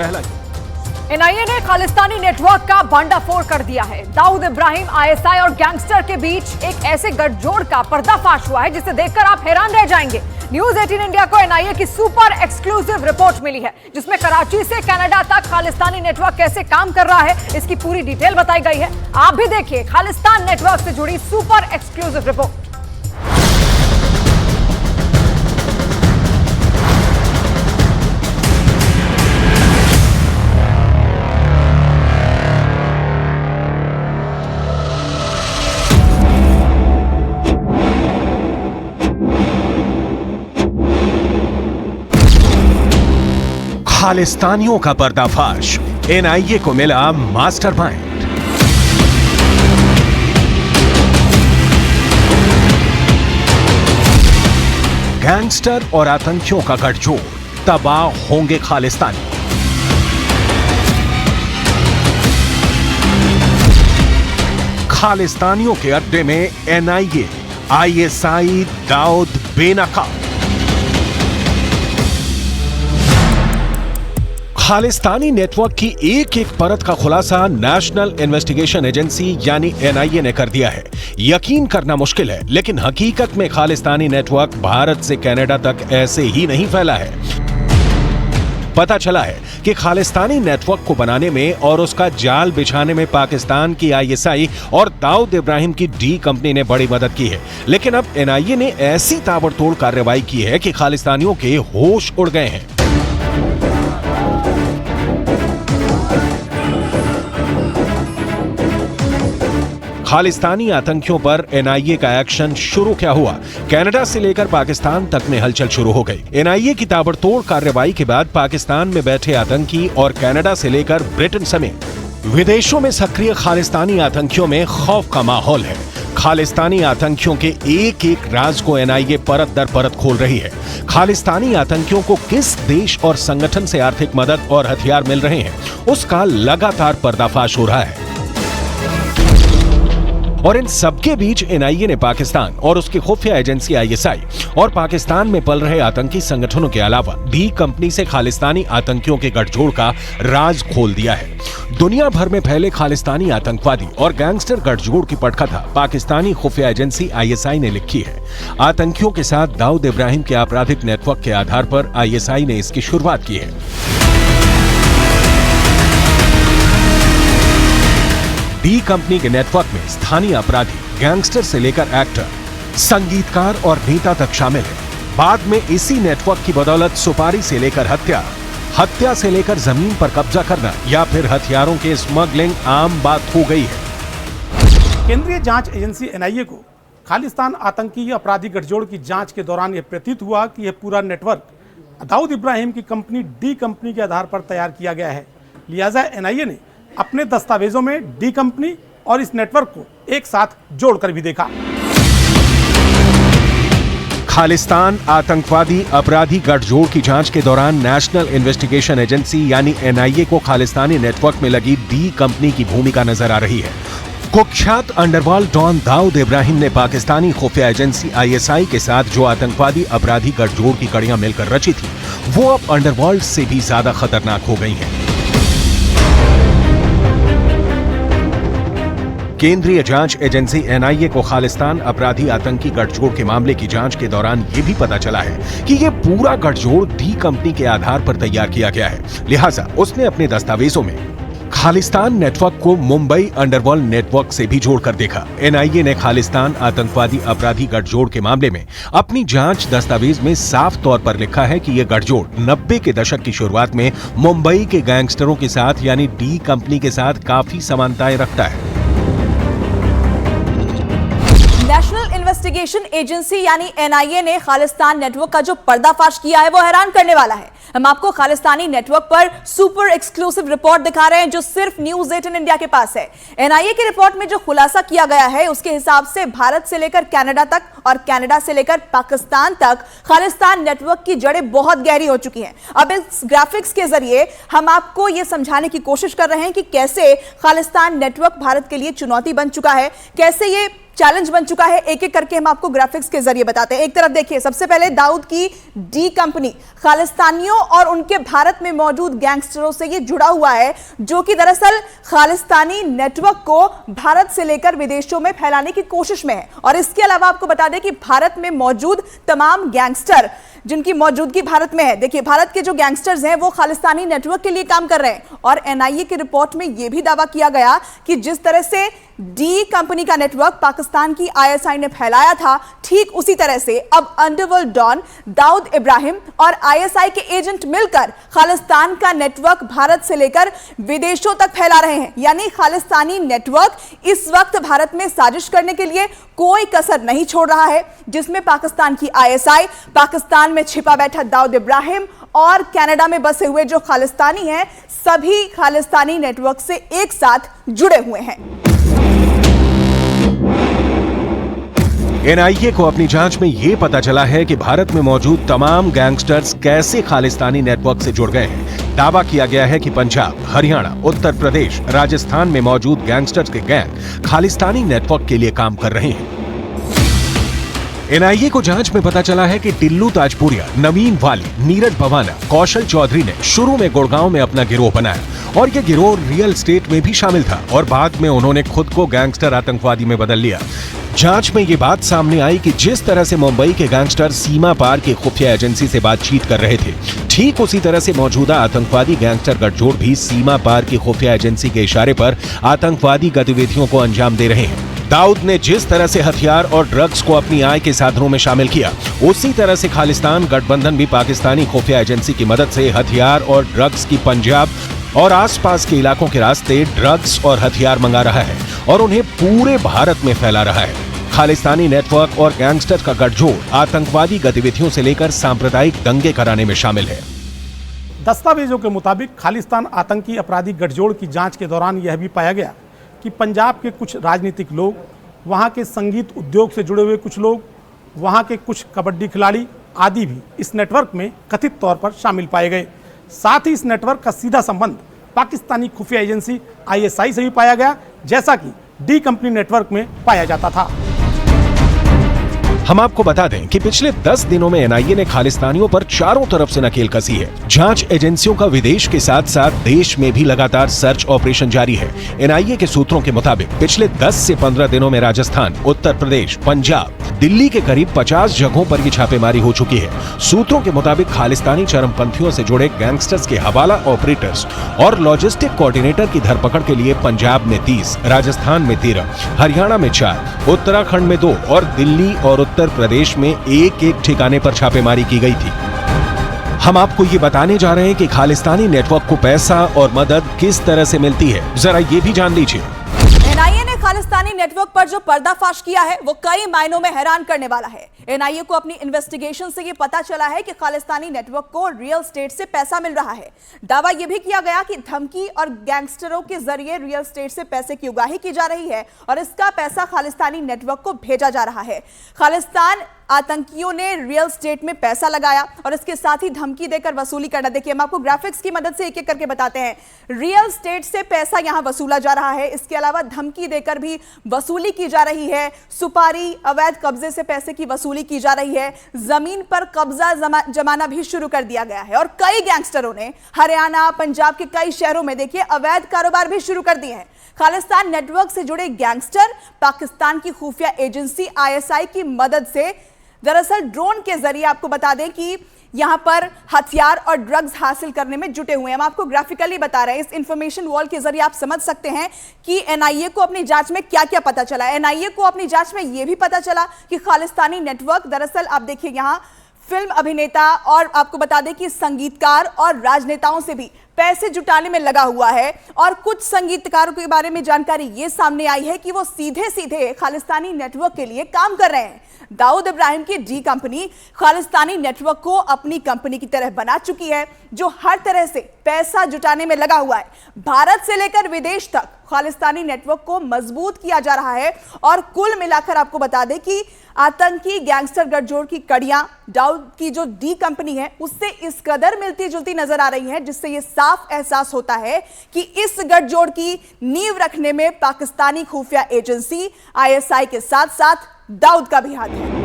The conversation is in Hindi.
पहला एनआईए ने खालिस्तानी नेटवर्क का भंडाफोड़ कर दिया है। दाऊद इब्राहिम, आईएसआई और गैंगस्टर के बीच एक ऐसे गठजोड़ का पर्दाफाश हुआ है जिसे देखकर आप हैरान रह जाएंगे। न्यूज 18 इंडिया को एनआईए की सुपर एक्सक्लूसिव रिपोर्ट मिली है जिसमें कराची से कनाडा तक खालिस्तानी नेटवर्क कैसे काम कर रहा है इसकी पूरी डिटेल बताई गई है। आप भी देखिए खालिस्तान नेटवर्क से जुड़ी सुपर एक्सक्लूसिव रिपोर्ट। खालिस्तानियों का पर्दाफाश, एनआईए को मिला मास्टरमाइंड। गैंगस्टर और आतंकियों का गठजोड़, तबाह होंगे खालिस्तानी। खालिस्तानियों के अड्डे में एनआईए, आईएसआई, दाऊद बेनकाब। खालिस्तानी नेटवर्क की एक एक परत का खुलासा नेशनल इन्वेस्टिगेशन एजेंसी यानी एनआईए ने कर दिया है। यकीन करना मुश्किल है, लेकिन हकीकत में खालिस्तानी नेटवर्क भारत से कनाडा तक ऐसे ही नहीं फैला है। पता चला है कि खालिस्तानी नेटवर्क को बनाने में और उसका जाल बिछाने में पाकिस्तान की आईएसआई और दाऊद इब्राहिम की डी कंपनी ने बड़ी मदद की है। लेकिन अब एनआईए ने ऐसी ताबड़तोड़ कार्रवाई की है कि खालिस्तानियों के होश उड़ गए हैं। खालिस्तानी आतंकियों पर एनआईए का एक्शन शुरू क्या हुआ? कनाडा से लेकर पाकिस्तान तक में हलचल शुरू हो गई। एनआईए की ताबड़तोड़ कार्रवाई के बाद पाकिस्तान में बैठे आतंकी और कनाडा से लेकर ब्रिटेन समेत विदेशों में सक्रिय खालिस्तानी आतंकियों में खौफ का माहौल है। खालिस्तानी आतंकियों के एक एक राज को एनआईए परत दर परत खोल रही है। खालिस्तानी आतंकियों को किस देश और संगठन से आर्थिक मदद और हथियार मिल रहे हैं, उसका लगातार पर्दाफाश हो रहा है। और इन सबके बीच एनआईए ने पाकिस्तान और उसकी खुफिया एजेंसी आईएसआई और पाकिस्तान में पल रहे आतंकी संगठनों के अलावा डी कंपनी से खालिस्तानी आतंकियों के गठजोड़ का राज खोल दिया है। दुनिया भर में फैले खालिस्तानी आतंकवादी और गैंगस्टर गठजोड़ की पटकथा पाकिस्तानी खुफिया एजेंसी आईएसआई ने लिखी है। आतंकियों के साथ दाऊद इब्राहिम के आपराधिक नेटवर्क के आधार पर आईएसआई ने इसकी शुरुआत की है। डी कंपनी के नेटवर्क में स्थानीय अपराधी, गैंगस्टर से लेकर एक्टर, संगीतकार और नेता तक शामिल है। बाद में इसी नेटवर्क की बदौलत सुपारी से लेकर हत्या से लेकर जमीन पर कब्जा करना या फिर हथियारों के स्मगलिंग आम बात हो गई है। केंद्रीय जांच एजेंसी एनआईए को खालिस्तान आतंकी अपराधी गठजोड़ की जांच के दौरान यह प्रतीत हुआ कि यह पूरा नेटवर्क दाऊद इब्राहिम की कंपनी डी कंपनी के आधार पर तैयार किया गया है। लिहाजा एनआईए ने अपने दस्तावेजों में डी कंपनी और इस नेटवर्क को एक साथ जोड़कर भी देखा। खालिस्तान आतंकवादी अपराधी गठजोड़ की जांच के दौरान नेशनल इन्वेस्टिगेशन एजेंसी यानी एनआईए को खालिस्तानी नेटवर्क में लगी डी कंपनी की भूमिका नजर आ रही है। कुख्यात अंडरवर्ल्ड डॉन दाऊद इब्राहिम ने पाकिस्तानी खुफिया एजेंसी आईएसआई के साथ जो आतंकवादी अपराधी गठजोड़ की कड़ियां मिलकर रची थी, वो अब अंडरवर्ल्ड से भी ज्यादा खतरनाक हो गई हैं। केंद्रीय जांच एजेंसी एनआईए को खालिस्तान अपराधी आतंकी गठजोड़ के मामले की जांच के दौरान यह भी पता चला है कि यह पूरा गठजोड़ डी कंपनी के आधार पर तैयार किया गया है। लिहाजा उसने अपने दस्तावेजों में खालिस्तान नेटवर्क को मुंबई अंडरवर्ल्ड नेटवर्क से भी जोड़कर देखा। एनआईए ने खालिस्तान आतंकवादी अपराधी गठजोड़ के मामले में अपनी जांच दस्तावेज में साफ तौर पर लिखा है कि यह गठजोड़ 90 के दशक की शुरुआत में मुंबई के गैंगस्टरों के साथ यानी डी कंपनी के साथ काफी समानताएं रखता है। नेशनल इन्वेस्टिगेशन एजेंसी यानी एनआईए ने खालिस्तान नेटवर्क का जो पर्दाफाश किया है वो हैरान करने वाला है। हम आपको खालिस्तानी नेटवर्क पर सुपर एक्सक्लूसिव रिपोर्ट दिखा रहे हैं जो सिर्फ न्यूज 18 इंडिया के पास है। एनआईए की रिपोर्ट में जो खुलासा किया गया है उसके हिसाब से भारत से लेकर कनाडा तक और कनाडा से लेकर पाकिस्तान तक खालिस्तान नेटवर्क की जड़ें बहुत गहरी हो चुकी हैं। अब इस ग्राफिक्स के जरिए हम आपको यह समझाने की कोशिश कर रहे हैं कि कैसे खालिस्तान नेटवर्क भारत के लिए चुनौती बन चुका है, कैसे ये चैलेंज बन चुका है। एक एक करके हम आपको ग्राफिक्स के जरिए बताते हैं। एक तरफ देखिए, सबसे पहले दाऊद की डी कंपनी खालिस्तानियों और उनके भारत में मौजूद गैंगस्टरों से ये जुड़ा हुआ है, जो कि दरअसल खालिस्तानी नेटवर्क को भारत से लेकर विदेशों में फैलाने की कोशिश में है। और इसके अलावा आपको बता दें कि भारत में मौजूद तमाम गैंगस्टर जिनकी मौजूदगी भारत में है, देखिए भारत के जो गैंगस्टर्स हैं वो खालिस्तानी नेटवर्क के लिए काम कर रहे हैं। और एनआईए की रिपोर्ट में यह भी दावा किया गया कि जिस तरह से डी कंपनी का नेटवर्क पाकिस्तान की आईएसआई ने फैलाया था, ठीक उसी तरह से अब अंडरवर्ल्ड डॉन दाऊद इब्राहिम और आईएसआई के एजेंट मिलकर खालिस्तान का नेटवर्क भारत से लेकर विदेशों तक फैला रहे हैं। यानी खालिस्तानी नेटवर्क इस वक्त भारत में साजिश करने के लिए कोई कसर नहीं छोड़ रहा है, जिसमें पाकिस्तान की आईएसआई, पाकिस्तान में छिपा बैठा दाऊद इब्राहिम और कनाडा में बसे हुए जो खालिस्तानी हैं, सभी खालिस्तानी नेटवर्क से एक साथ जुड़े हुए हैं। एनआईए को अपनी जांच में यह पता चला है कि भारत में मौजूद तमाम गैंगस्टर्स कैसे खालिस्तानी नेटवर्क से जुड़ गए हैं। दावा किया गया है कि पंजाब, हरियाणा, उत्तर प्रदेश, राजस्थान में मौजूद गैंगस्टर्स के गैंग खालिस्तानी नेटवर्क के लिए काम कर रहे हैं। एनआईए को जांच में पता चला है कि टिल्लू ताजपुरिया, नवीन वाली, नीरज भवाना, कौशल चौधरी ने शुरू में गुड़गांव में अपना गिरोह बनाया और यह गिरोह रियल एस्टेट में भी शामिल था और बाद में उन्होंने खुद को गैंगस्टर आतंकवादी में बदल लिया। जांच में ये बात सामने आई कि जिस तरह से मुंबई के गैंगस्टर सीमा पार की खुफिया एजेंसी से बातचीत कर रहे थे, ठीक उसी तरह से मौजूदा आतंकवादी गैंगस्टर गठजोड़ भी सीमा पार की खुफिया एजेंसी के इशारे पर आतंकवादी गतिविधियों को अंजाम दे रहे हैं। दाऊद ने जिस तरह से हथियार और ड्रग्स को अपनी आय के साधनों में शामिल किया, उसी तरह से खालिस्तान गठबंधन भी पाकिस्तानी खुफिया एजेंसी की मदद से हथियार और ड्रग्स की पंजाब और आसपास के इलाकों के रास्ते ड्रग्स और हथियार मंगा रहा है और उन्हें पूरे भारत में फैला रहा है। खालिस्तानी नेटवर्क और गैंगस्टर का गठजोड़ आतंकवादी गतिविधियों से लेकर सांप्रदायिक दंगे कराने में शामिल है। दस्तावेजों के मुताबिक खालिस्तान आतंकी अपराधी गठजोड़ की जांच के दौरान यह भी पाया गया कि पंजाब के कुछ राजनीतिक लोग, वहां के संगीत उद्योग से जुड़े हुए कुछ लोग, वहां के कुछ कबड्डी खिलाड़ी आदि भी इस नेटवर्क में कथित तौर पर शामिल पाए गए। साथ ही इस नेटवर्क का सीधा संबंध पाकिस्तानी खुफिया एजेंसी आईएसआई से भी पाया गया, जैसा कि डी कंपनी नेटवर्क में पाया जाता था। हम आपको बता दें कि पिछले 10 दिनों में एनआईए ने खालिस्तानियों पर चारों तरफ से नकेल कसी है। जांच एजेंसियों का विदेश के साथ साथ देश में भी लगातार सर्च ऑपरेशन जारी है। एनआईए के सूत्रों के मुताबिक पिछले 10 से 15 दिनों में राजस्थान, उत्तर प्रदेश, पंजाब, दिल्ली के करीब 50 जगहों पर ये छापेमारी हो चुकी है। सूत्रों के मुताबिक खालिस्तानी चरमपंथियों से जुड़े गैंगस्टर्स के हवाला ऑपरेटर्स और लॉजिस्टिक कोऑर्डिनेटर की धरपकड़ के लिए पंजाब में 30, राजस्थान में 13, हरियाणा में 4, उत्तराखंड में 2 और दिल्ली और उत्तर प्रदेश में एक ठिकाने पर छापेमारी की गई थी। हम आपको ये बताने जा रहे हैं कि खालिस्तानी नेटवर्क को पैसा और मदद किस तरह से मिलती है, जरा ये भी जान लीजिए। एनआईए ने खालिस्तानी नेटवर्क पर जो पर्दाफाश किया है वो कई मायनों में हैरान करने वाला है। एनआईए को अपनी इन्वेस्टिगेशन से ये पता चला है कि खालिस्तानी नेटवर्क को रियल एस्टेट से पैसा मिल रहा है। दावा यह भी किया गया कि धमकी और गैंगस्टरों के जरिए रियल एस्टेट से पैसे की उगाही की जा रही है और इसका पैसा खालिस्तानी नेटवर्क को भेजा जा रहा है। खालिस्तान आतंकियों ने रियल एस्टेट में पैसा लगाया और इसके साथ ही धमकी देकर वसूली करना। देखिए, हम आपको ग्राफिक्स की मदद से एक एक करके बताते हैं। रियल एस्टेट से पैसा यहां वसूला जा रहा है, इसके अलावा धमकी देकर भी वसूली की जा रही है। सुपारी, अवैध कब्जे से पैसे की वसूली की जा रही है। जमीन पर कब्जा जमाना भी शुरू कर दिया गया है और कई गैंगस्टरों ने हरियाणा, पंजाब के कई शहरों में देखिए अवैध कारोबार भी शुरू कर दिए हैं। खालिस्तान नेटवर्क से जुड़े गैंगस्टर पाकिस्तान की खुफिया एजेंसी आईएसआई की मदद से दरअसल ड्रोन के जरिए आपको बता दें कि यहां पर हथियार और ड्रग्स हासिल करने में जुटे हुए हैं। हम आपको ग्राफिकली बता रहे हैं, इस इंफॉर्मेशन वॉल के जरिए आप समझ सकते हैं कि एनआईए को अपनी जांच में क्या क्या पता चला। एनआईए को अपनी जांच में यह भी पता चला कि खालिस्तानी नेटवर्क दरअसल आप देखिए यहां फिल्म अभिनेता और आपको बता दें कि संगीतकार और राजनेताओं से भी पैसे जुटाने में लगा हुआ है। और कुछ संगीतकारों के बारे में जानकारी यह सामने आई है कि वो सीधे सीधे खालिस्तानी नेटवर्क के लिए काम कर रहे हैं। दाऊद इब्राहिम की डी कंपनी खालिस्तानी नेटवर्क को अपनी कंपनी की तरह बना चुकी है, जो हर तरह से पैसा जुटाने में लगा हुआ है। भारत से लेकर विदेश तक खालिस्तानी नेटवर्क को मजबूत किया जा रहा है। और कुल मिलाकर आपको बता दें कि आतंकी गैंगस्टर गठजोड़ की कड़ियां दाऊद की जो डी कंपनी है उससे इस कदर मिलती जुलती नजर आ रही है, जिससे यह साफ एहसास होता है कि इस गठजोड़ की नींव रखने में पाकिस्तानी खुफिया एजेंसी ISI के साथ साथ दाऊद का भी हाथ है।